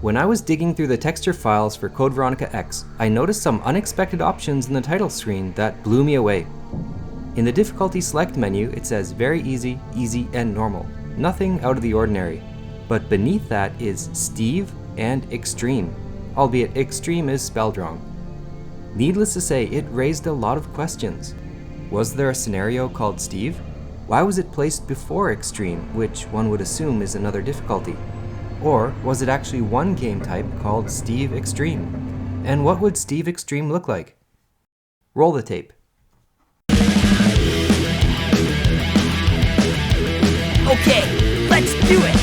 When I was digging through the texture files for Code Veronica X, I noticed some unexpected options in the title screen that blew me away. In the difficulty select menu, it says very easy, easy, and normal. Nothing out of the ordinary. But beneath that is Steve and Extreme, albeit Extreme is spelled wrong. Needless to say, it raised a lot of questions. Was there a scenario called Steve? Why was it placed before Extreme, which one would assume is another difficulty? Or was it actually one game type called Steve Extreme? And what would Steve Extreme look like? Roll the tape. Okay, let's do it!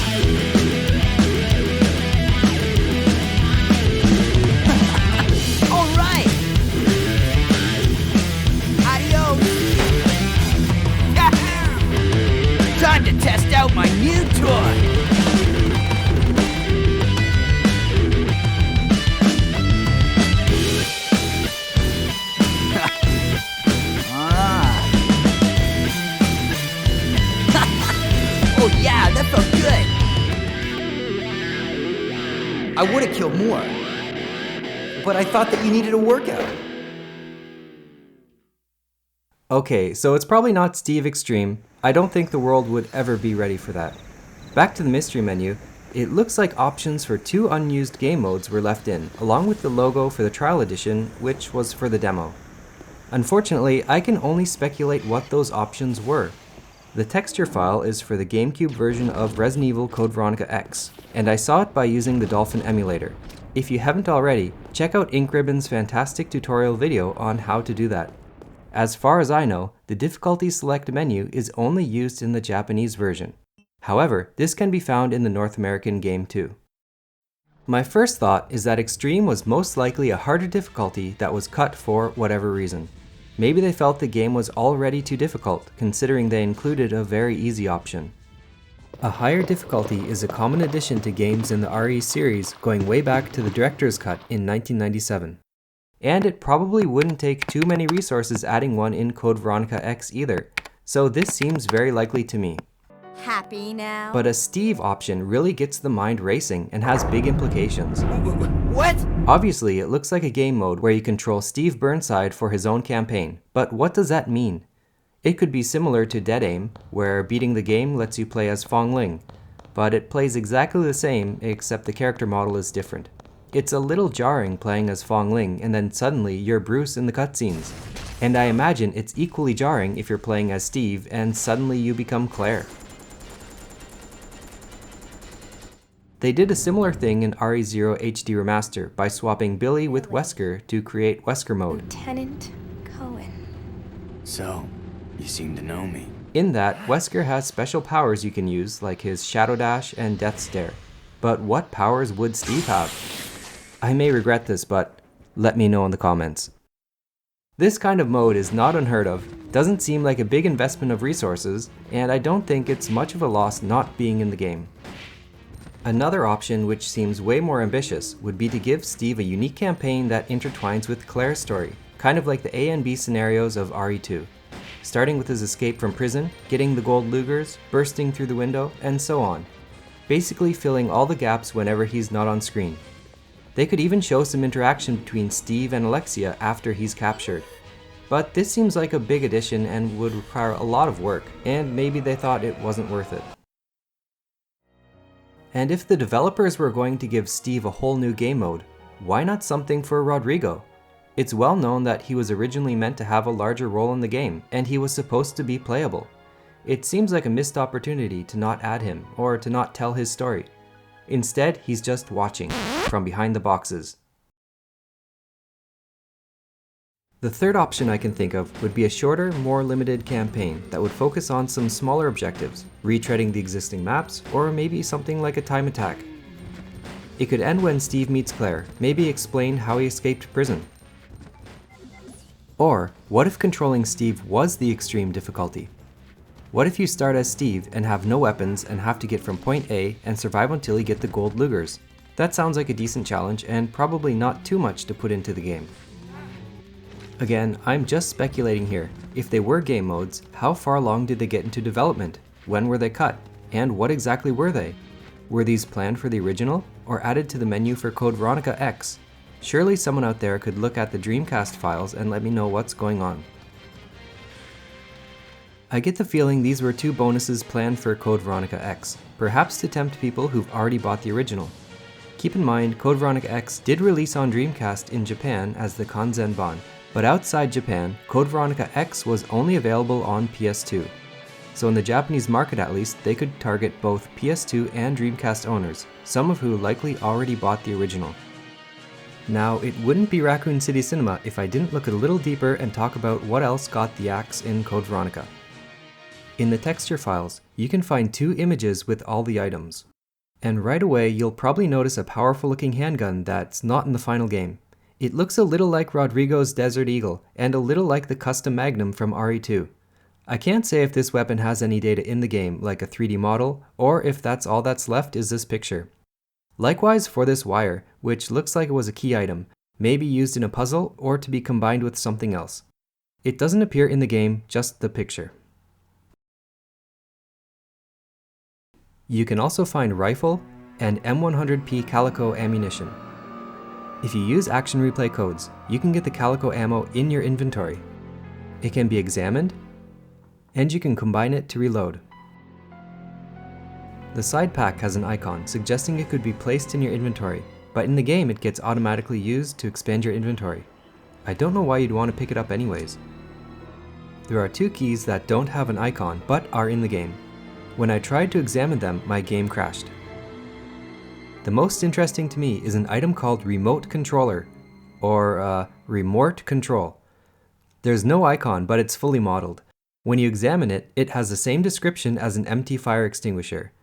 Alright! Adios! Yahoo! Time to test out my new toy! Oh yeah, that felt good! I would have killed more. But I thought that you needed a workout. Okay, so it's probably not Steve Extreme. I don't think the world would ever be ready for that. Back to the mystery menu, it looks like options for 2 unused game modes were left in, along with the logo for the trial edition, which was for the demo. Unfortunately, I can only speculate what those options were. The texture file is for the Gamecube version of Resident Evil Code Veronica X, and I saw it by using the Dolphin emulator. If you haven't already, check out InkRibbon's fantastic tutorial video on how to do that. As far as I know, the difficulty select menu is only used in the Japanese version. However, this can be found in the North American game too. My first thought is that Extreme was most likely a harder difficulty that was cut for whatever reason. Maybe they felt the game was already too difficult, considering they included a very easy option. A higher difficulty is a common addition to games in the RE series going way back to the director's cut in 1997. And it probably wouldn't take too many resources adding one in Code Veronica X either, so this seems very likely to me. Happy now? But a Steve option really gets the mind racing and has big implications. What? Obviously, it looks like a game mode where you control Steve Burnside for his own campaign, but what does that mean? It could be similar to Dead Aim, where beating the game lets you play as Fong Ling, but it plays exactly the same except the character model is different. It's a little jarring playing as Fong Ling and then suddenly you're Bruce in the cutscenes. And I imagine it's equally jarring if you're playing as Steve and suddenly you become Claire. They did a similar thing in RE0 HD Remaster by swapping Billy with Wesker to create Wesker mode. Lieutenant Cohen. So, you seem to know me. In that, Wesker has special powers you can use, like his Shadow Dash and Death Stare. But what powers would Steve have? I may regret this, but let me know in the comments. This kind of mode is not unheard of, doesn't seem like a big investment of resources, and I don't think it's much of a loss not being in the game. Another option, which seems way more ambitious, would be to give Steve a unique campaign that intertwines with Claire's story, kind of like the A and B scenarios of RE2. Starting with his escape from prison, getting the gold Lugers, bursting through the window, and so on. Basically filling all the gaps whenever he's not on screen. They could even show some interaction between Steve and Alexia after he's captured. But this seems like a big addition and would require a lot of work, and maybe they thought it wasn't worth it. And if the developers were going to give Steve a whole new game mode, why not something for Rodrigo? It's well known that he was originally meant to have a larger role in the game, and he was supposed to be playable. It seems like a missed opportunity to not add him, or to not tell his story. Instead, he's just watching, from behind the boxes. The third option I can think of would be a shorter, more limited campaign that would focus on some smaller objectives, retreading the existing maps, or maybe something like a time attack. It could end when Steve meets Claire, maybe explain how he escaped prison. Or, what if controlling Steve was the extreme difficulty? What if you start as Steve and have no weapons and have to get from point A and survive until you get the gold Lugers? That sounds like a decent challenge and probably not too much to put into the game. Again, I'm just speculating here. If they were game modes, how far along did they get into development? When were they cut? And what exactly were they? Were these planned for the original? or added to the menu for Code Veronica X. Surely someone out there could look at the Dreamcast files and let me know what's going on. I get the feeling these were 2 bonuses planned for Code Veronica X, perhaps to tempt people who've already bought the original. Keep in mind, Code Veronica X did release on Dreamcast in Japan as the Kanzenban, but outside Japan, Code Veronica X was only available on PS2. So in the Japanese market at least, they could target both PS2 and Dreamcast owners, some of who likely already bought the original. Now, it wouldn't be Raccoon City Cinema if I didn't look a little deeper and talk about what else got the axe in Code Veronica. In the texture files, you can find 2 images with all the items. And right away, you'll probably notice a powerful looking handgun that's not in the final game. It looks a little like Rodrigo's Desert Eagle, and a little like the custom Magnum from RE2. I can't say if this weapon has any data in the game, like a 3D model, or if that's all that's left is this picture. Likewise for this wire, which looks like it was a key item, maybe used in a puzzle or to be combined with something else. It doesn't appear in the game, just the picture. You can also find rifle and M100P Calico ammunition. If you use action replay codes, you can get the Calico ammo in your inventory. It can be examined, and you can combine it to reload. The side pack has an icon suggesting it could be placed in your inventory, but in the game it gets automatically used to expand your inventory. I don't know why you'd want to pick it up anyways. There are 2 keys that don't have an icon but are in the game. When I tried to examine them, my game crashed. The most interesting to me is an item called Remote Controller, or Remote Control. There's no icon, but it's fully modeled. When you examine it, it has the same description as an empty fire extinguisher.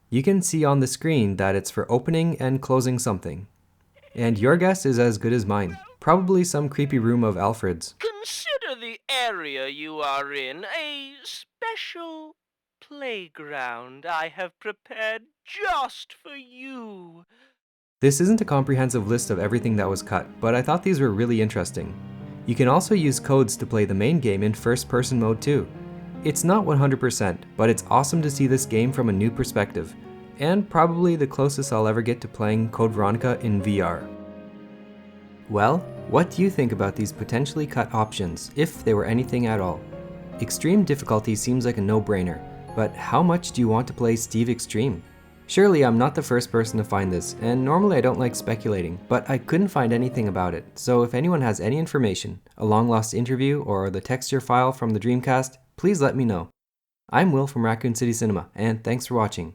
You can see on the screen that it's for opening and closing something. And your guess is as good as mine. Probably some creepy room of Alfred's. Consider the area you are in a special playground I have prepared just for you. This isn't a comprehensive list of everything that was cut, but I thought these were really interesting. You can also use codes to play the main game in first-person mode too. It's not 100%, but it's awesome to see this game from a new perspective, and probably the closest I'll ever get to playing Code Veronica in VR. Well, what do you think about these potentially cut options, if they were anything at all? Extreme difficulty seems like a no-brainer, but how much do you want to play Steve Extreme? Surely I'm not the first person to find this, and normally I don't like speculating, but I couldn't find anything about it, so if anyone has any information, a long-lost interview or the texture file from the Dreamcast, please let me know. I'm Will from Raccoon City Cinema, and thanks for watching.